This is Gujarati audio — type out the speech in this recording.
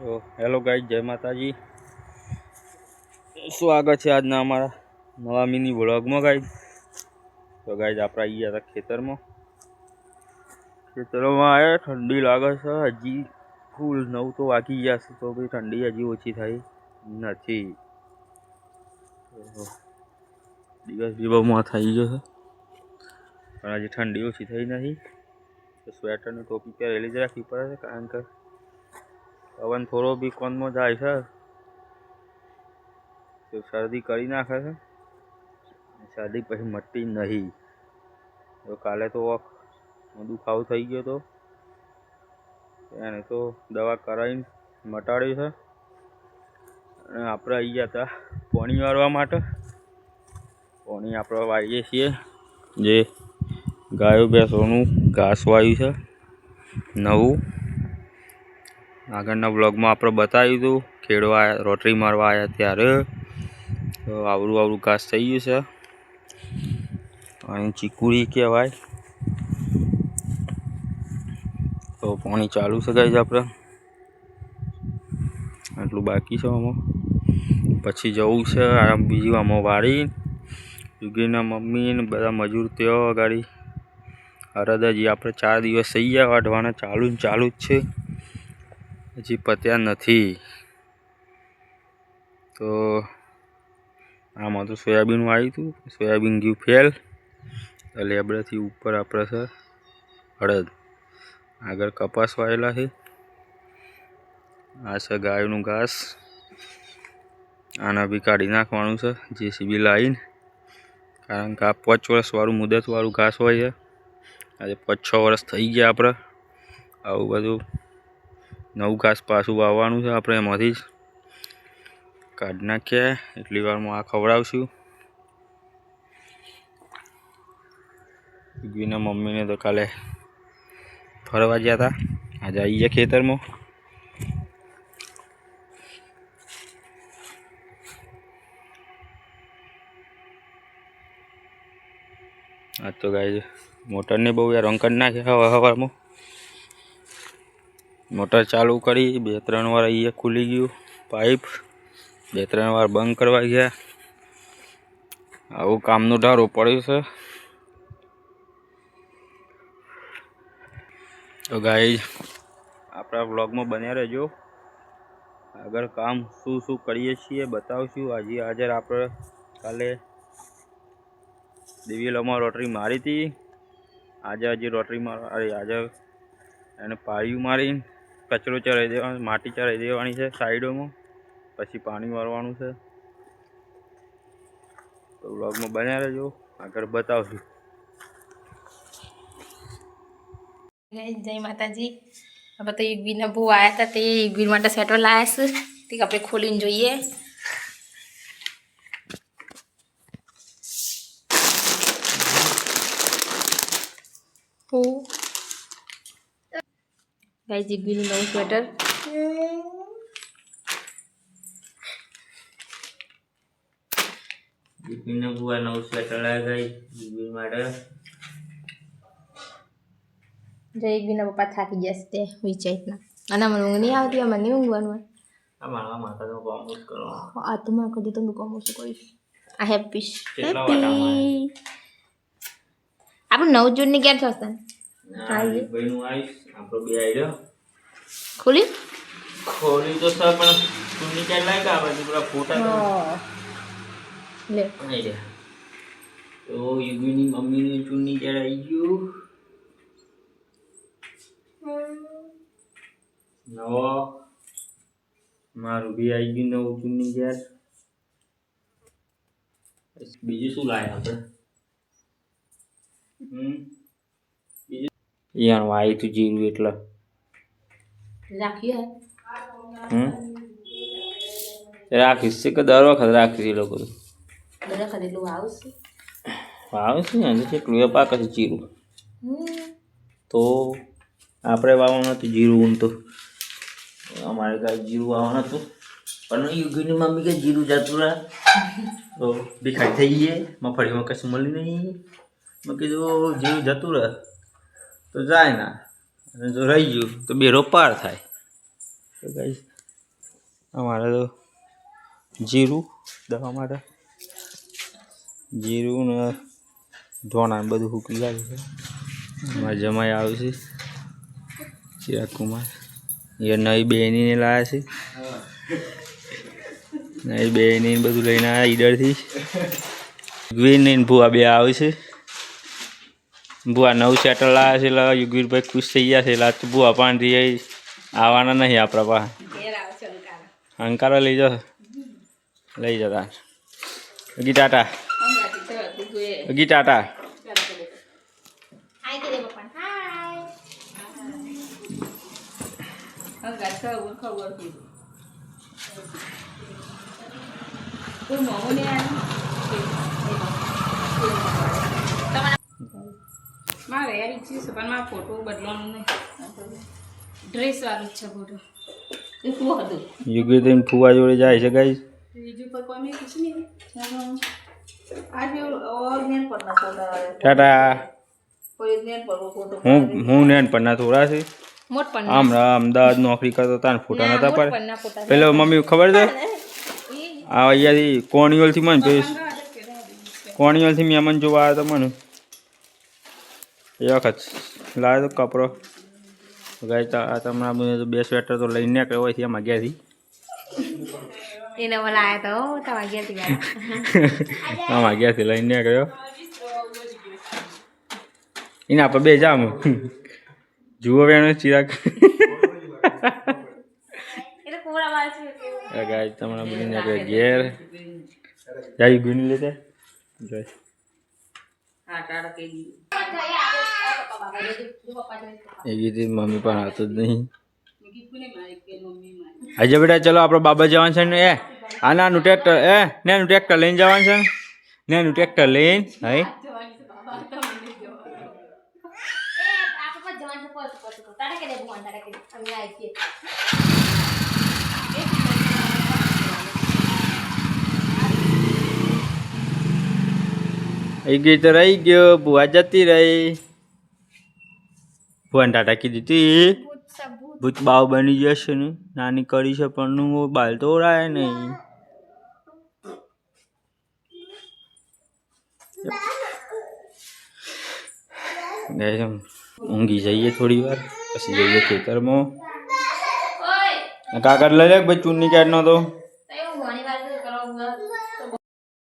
તો હેલો ગાઈઝ, જય માતાજી. સ્વાગત છે આજના અમારા નવા મિની વ્લોગમાં ગાઈઝ. તો ગાઈઝ આપણે આવી ગયા હતા ખેતરમાં આવ્યા. ઠંડી લાગે છે હજી ફૂલ 9 તો વાગી ગયા છે, તો ભાઈ ઠંડી હજી ઓછી થઈ નથી. દિવસ બહુમાં થઈ ગયો છે પણ હજી ઠંડી ઓછી થઈ નથી. તો સ્વેટર ને ટોપી પહેરેલી જ રાખવી પડે છે, કારણ કે પવન થોડો બી કોનમાં જાય છે તો શરદી કરી નાખે છે. શરદી પછી મટતી નહીં. તો કાલે તો દુખાવો થઈ ગયો હતો, એને તો દવા કરાવીને મટાડ્યું છે. અને આપણે આવી ગયા હતા પાણી વાળવા માટે. પાણી આપણે વાળીએ છીએ, જે ગાયો ભેંસોનું ઘાસ વાવ્યું છે નવું. આગળના બ્લોગમાં આપણે બતાવ્યું હતું, ખેડવા રોટરી મારવા આવ્યા ત્યારે. તો આવડું ઘાસ થઈ ગયું છે, અહીં ચીકુડી કહેવાય. તો પાણી ચાલુ છે ગાઈઝ, આપણે આટલું બાકી છે. આમાં પછી જવું છે બીજું આમાં વાળી. યુગીના મમ્મી ને બધા મજૂર ત્યાં ગાડી હરદજી આપણે 4 દિવસ થઈ ગયા વાઢવાના, ચાલુ જ છે, હજી પત્યા નથી. તો આમાં તો સોયાબીન વાવ્યું હતું, સોયાબીન ગયું ફેલ. લેબડાથી ઉપર આપણે છે હળદ, આગળ કપાસ વાયેલા છે. આ છે ગાયનું ઘાસ, આના બી કાઢી નાખવાનું છે જેસીબી લાવીને, કારણ કે આ 5 વર્ષવાળું મુદતવાળું ઘાસ હોય છે. આજે 5-6 વર્ષ થઈ ગયા આપણે. આવું બધું નવું ઘાસ પાછું વાવવાનું છે આપણે, એમાંથી જ કાઢી નાખીએ. એટલી વારમાં આ ખવડાવશું. યુગીના મમ્મીને તો કાલે ફરવા ગયા હતા, આજે આવી ગયા ખેતરમાં. આ તો ગાય મોટરને બહુ યાર રંગ કરી નાખે. હવામાં મોટર ચાલુ કરી, 2-3 વાર અહીંયા ખુલી ગયું પાઇપ, 2-3 વાર બંધ કરવા ગયા. આવું કામનો ઢારો પડ્યો છે. તો ગાઈઝ આપણા બ્લોગમાં બન્યા રહેજો. આગળ કામ શું કરીએ છીએ બતાવશું. આજે આપણે કાલે દિવેલામાં રોટરી મારી હતી. આજે રોટરી આજે એને પાળિયું મારીને કચરો ચડાવી દેવાનો, માટી ચડાવી દેવાની છે સાઈડોમાં, પછી પાણી વાળવાનું છે. તો બ્લોગમાં બન્યા રહેજો, આગળ બતાવશું. જય માતાજી. હવે તો યુગવીના બહુ આવ્યા હતા, તે યુગવી માટે સ્વેટર લાવ્યા છે, તે આપણે ખોલીને જોઈએ. ગાઈસ યુગવીનું નવું સ્વેટર. યુગવીના બહુ નવું સ્વેટર લાવ્યા યુગવી માટે. જય યુગવીના પપ્પા થાકી ગયા છે તે વિચારના. અને મને ઊંઘ નહીં આવતી, મને નહીં ઊંઘવાનું હોય. આ તો મને કદી તો કામ ઓછું કરીશ. આ હેપી આપણે 9 જૂનની ક્યારે થશે? ખોલી તો સર પણ ચૂંટણી ક્યારે લાગ્યા આપણે પેલા ફોટા લે. તો યુગીની મમ્મીની ચૂંટણી ક્યારે આવી ગયું? નવો મારું બી આવી ગયું નવું ચૂંટણી ક્યારે. બીજું શું લાયા આપણે? યાર વાઈ તું જીરું એટલે રાખ્યું રાખીશ છે કે દર વખત રાખીશ. એ લોકો દર વખત એટલું આવશે ને કેટલું એ પાક છે જીરું. તો આપણે વાવવાનું હતું જીરું. તો અમારે કાંઈ જીરું વાવવાનું હતું, પણ યુગીની મમ્મી કે જીરું જતું રહે તો ભીખાઈ થઈ ગઈ. મગફળીમાં કશું મળી નહીં. મેં કીધું જીરું જતું રહે તો જાય ના, અને જો રહી ગયું તો બેરો પાર થાય. તો ગાઈસ અમારે તો જીરું દવા માટે જીરું ને ધોણા બધું સૂકી લાગે છે. અમારે જમાઈ આવશે ચિરાગ કુમાર એ નવી બેનીને લાવ્યા છે. નવી બેની બધું લઈને આવ્યા ઈડરથી. યુગવીર ને ભૂવા બે આવે છે. ભૂવા નવું સેટલ લાવ્યા છે એટલે યુગવીરભાઈ ખુશ થઈ ગયા છે. એટલે ભૂવા પાણીથી આવવાના નહીં આપણા પાસે. અંકારો લઈ જાઓ લઈ જતા અગી ટાટા અગી ટાટા મારે યાર ઈચ્છ્યું છે પણ મારા ફોટો બદલવાનું નહીં. ડ્રેસ વાળું છે ફોટો. એ શું હતું? યુગવીર ફુવા જોડે જાય છે ગાઈસ. બીજું પર કોઈ મેં કીધું નહીં. આજે ઓર મેન પર ના ફોટા ટાટા કોઈ મેન પર ફોટો હું નેન પન્ના થોડા છે. મોટ પર આમ અમદાવાદ નોકરી કરતો તાન ફોટા નતા પડે. ના ફોટા પેલો મમ્મી ખબર છે આ અહીંયાથી કોણીઓલથી મને પેસ કોણીઓલથી મહેમાન જોવા આવ્યો તો મને એ વખત લાવ્યો તો કપડો ગાય તમારા બે સ્વેટર તો લઈને નીકળ્યો હોય છે એમાં ગયાથી એને બોલા આવ્યા તો તમારા ઘેરથી આમાં ગયાથી લઈને નીકળ્યો એના પર બે જામ જુઓ બેનો ચિરાગ ગાય તમારા બની નીકળે ઘેર જાય ગુની લેતે જોઈ એ ગીત મમ્મી પણ આવતો જ નહીં. આજે બેટા ચલો આપણે બાબા જવાનું છે ને એ આ નાનું ટ્રેક્ટર નાનું ટ્રેક્ટર લઈને જવાનું છે ને નાનું ટ્રેક્ટર લઈને હા એ ગીત રહી ગયો બુઆ જતી રહી ભુવન ટાટા કીધી હતી ભૂત બાવ બની જશે ને નાની કરી છે પણ બાલ તો ઓળાય નહીં. ઊંઘી જઈએ થોડી વાર પછી જઈએ ખેતરમાં. કાગળ લઈ લે ભાઈ ચૂનની કાઢ નો તો